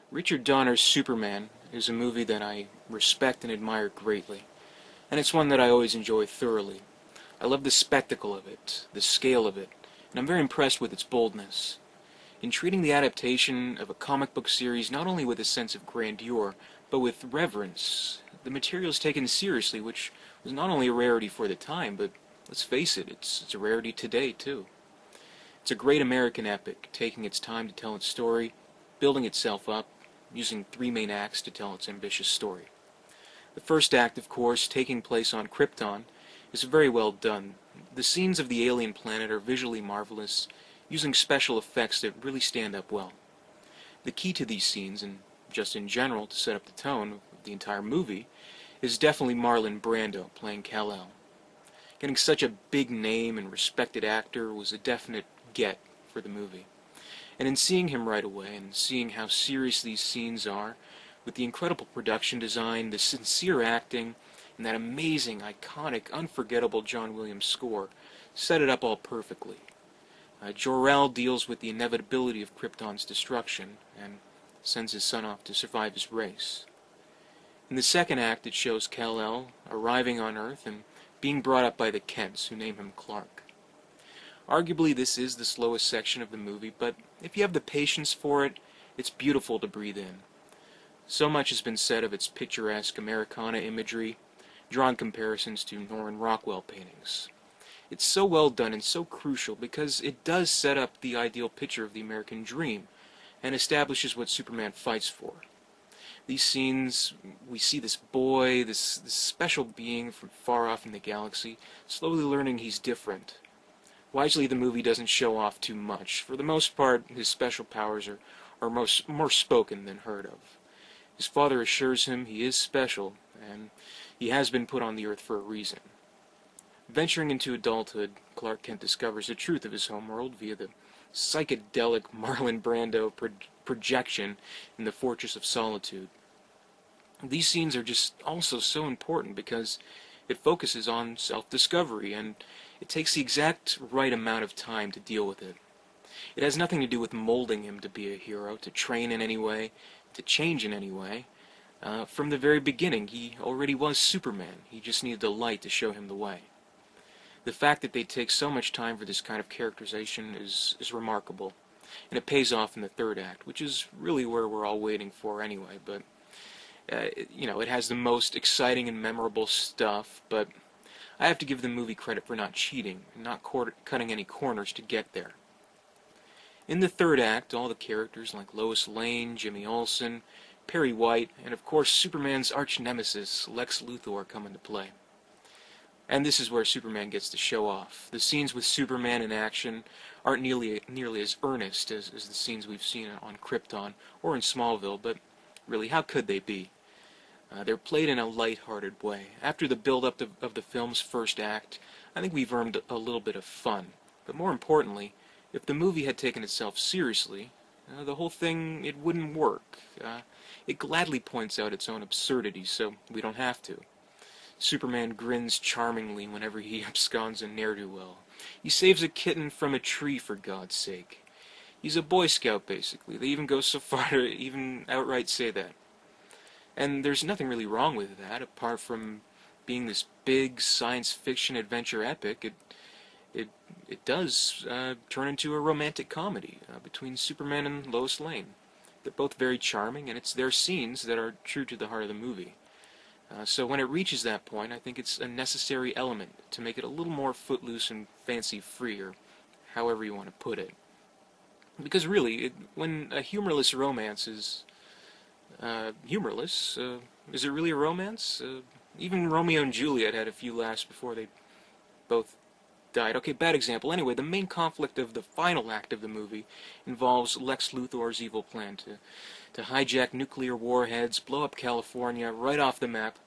Richard Donner's Superman is a movie that I respect and admire greatly, and it's one that I always enjoy thoroughly. I love the spectacle of it, the scale of it, and I'm very impressed with its boldness. In treating the adaptation of a comic book series not only with a sense of grandeur, but with reverence, the material is taken seriously, which was not only a rarity for the time, but let's face it, it's a rarity today, too. It's a great American epic, taking its time to tell its story, building itself up, using three main acts to tell its ambitious story. The first act, of course, taking place on Krypton, is very well done. The scenes of the alien planet are visually marvelous, using special effects that really stand up well. The key to these scenes, and just in general to set up the tone of the entire movie, is definitely Marlon Brando playing Kal-El. Getting such a big name and respected actor was a definite get for the movie. And in seeing him right away, and seeing how serious these scenes are, with the incredible production design, the sincere acting, and that amazing, iconic, unforgettable John Williams score, set it up all perfectly. Jor-El deals with the inevitability of Krypton's destruction, and sends his son off to survive his race. In the second act, it shows Kal-El arriving on Earth and being brought up by the Kents, who name him Clark. Arguably, this is the slowest section of the movie, but if you have the patience for it, it's beautiful to breathe in. So much has been said of its picturesque Americana imagery, drawn comparisons to Norman Rockwell paintings. It's so well done and so crucial because it does set up the ideal picture of the American dream and establishes what Superman fights for. These scenes, we see this boy, this special being from far off in the galaxy, slowly learning he's different. Wisely, the movie doesn't show off too much. For the most part, his special powers are more spoken than heard of. His father assures him he is special, and he has been put on the Earth for a reason. Venturing into adulthood, Clark Kent discovers the truth of his homeworld via the psychedelic Marlon Brando projection in the Fortress of Solitude. These scenes are just also so important because it focuses on self-discovery, and it takes the exact right amount of time to deal with it. It has nothing to do with molding him to be a hero, to train in any way, to change in any way. From the very beginning, he already was Superman. He just needed the light to show him the way. The fact that they take so much time for this kind of characterization is remarkable, and it pays off in the third act, which is really where we're all waiting for anyway, but it has the most exciting and memorable stuff, but I have to give the movie credit for not cheating and not cutting any corners to get there. In the third act, all the characters like Lois Lane, Jimmy Olsen, Perry White, and of course Superman's arch-nemesis, Lex Luthor, come into play. And this is where Superman gets to show off. The scenes with Superman in action aren't nearly as earnest as the scenes we've seen on Krypton or in Smallville, but really, how could they be? They're played in a light-hearted way. After the build-up of the film's first act, I think we've earned a little bit of fun. But more importantly, if the movie had taken itself seriously, the whole thing, it wouldn't work. It gladly points out its own absurdity, so we don't have to. Superman grins charmingly whenever he absconds a ne'er-do-well. He saves a kitten from a tree, for God's sake. He's a Boy Scout, basically. They even go so far to even outright say that. And there's nothing really wrong with that, apart from being this big science fiction adventure epic. It does turn into a romantic comedy between Superman and Lois Lane. They're both very charming, and it's their scenes that are true to the heart of the movie. So when it reaches that point, I think it's a necessary element to make it a little more footloose and fancy-free, or however you want to put it. Because really, when a humorless romance is humorless, is it really a romance? Even Romeo and Juliet had a few laughs before they both died. Okay, bad example. Anyway, the main conflict of the final act of the movie involves Lex Luthor's evil plan to hijack nuclear warheads, blow up California right off the map,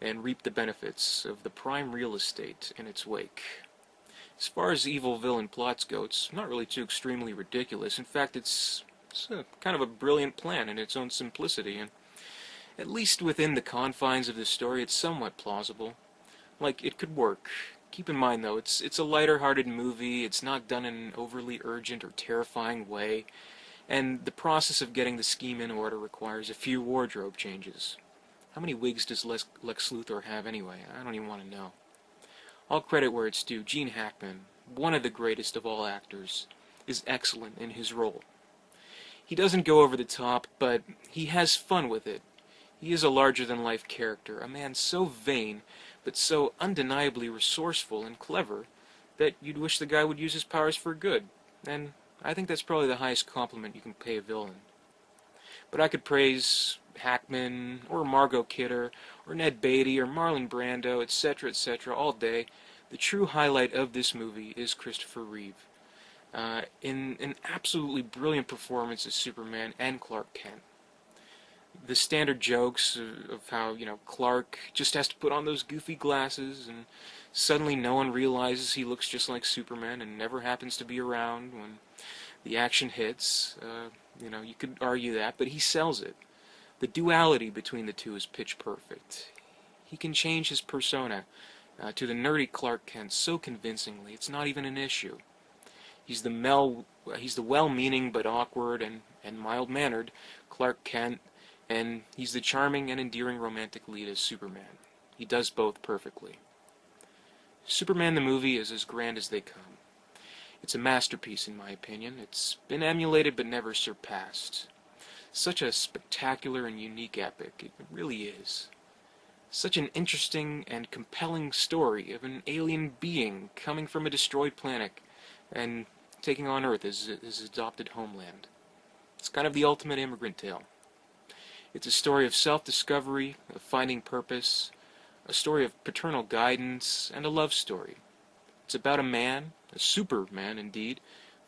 and reap the benefits of the prime real estate in its wake. As far as evil villain plots go, it's not really too extremely ridiculous. In fact, it's kind of a brilliant plan in its own simplicity, and at least within the confines of the story, it's somewhat plausible. Like, it could work. Keep in mind, though, it's a lighter-hearted movie. It's not done in an overly urgent or terrifying way. and the process of getting the scheme in order requires a few wardrobe changes. How many wigs does Lex Luthor have anyway? I don't even want to know. All credit where it's due, Gene Hackman, one of the greatest of all actors, is excellent in his role. He doesn't go over the top, but he has fun with it. He is a larger-than-life character, a man so vain, but so undeniably resourceful and clever that you'd wish the guy would use his powers for good, and I think that's probably the highest compliment you can pay a villain. But I could praise Hackman, or Margot Kidder, or Ned Beatty, or Marlon Brando, etc., all day. The true highlight of this movie is Christopher Reeve, in an absolutely brilliant performance as Superman and Clark Kent. The standard jokes of how, Clark just has to put on those goofy glasses, and suddenly no one realizes he looks just like Superman and never happens to be around when the action hits. You could argue that, but he sells it. The duality between the two is pitch perfect. He can change his persona to the nerdy Clark Kent so convincingly, it's not even an issue. He's the well-meaning but awkward and mild-mannered Clark Kent, and he's the charming and endearing romantic lead as Superman. He does both perfectly. Superman the movie is as grand as they come. It's a masterpiece, in my opinion. It's been emulated but never surpassed. Such a spectacular and unique epic, it really is. Such an interesting and compelling story of an alien being coming from a destroyed planet and taking on Earth as his adopted homeland. It's kind of the ultimate immigrant tale. It's a story of self-discovery, of finding purpose, a story of paternal guidance, and a love story. It's about a man, a Superman indeed,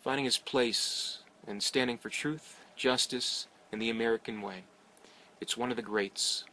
finding his place and standing for truth, justice, and the American way. It's one of the greats.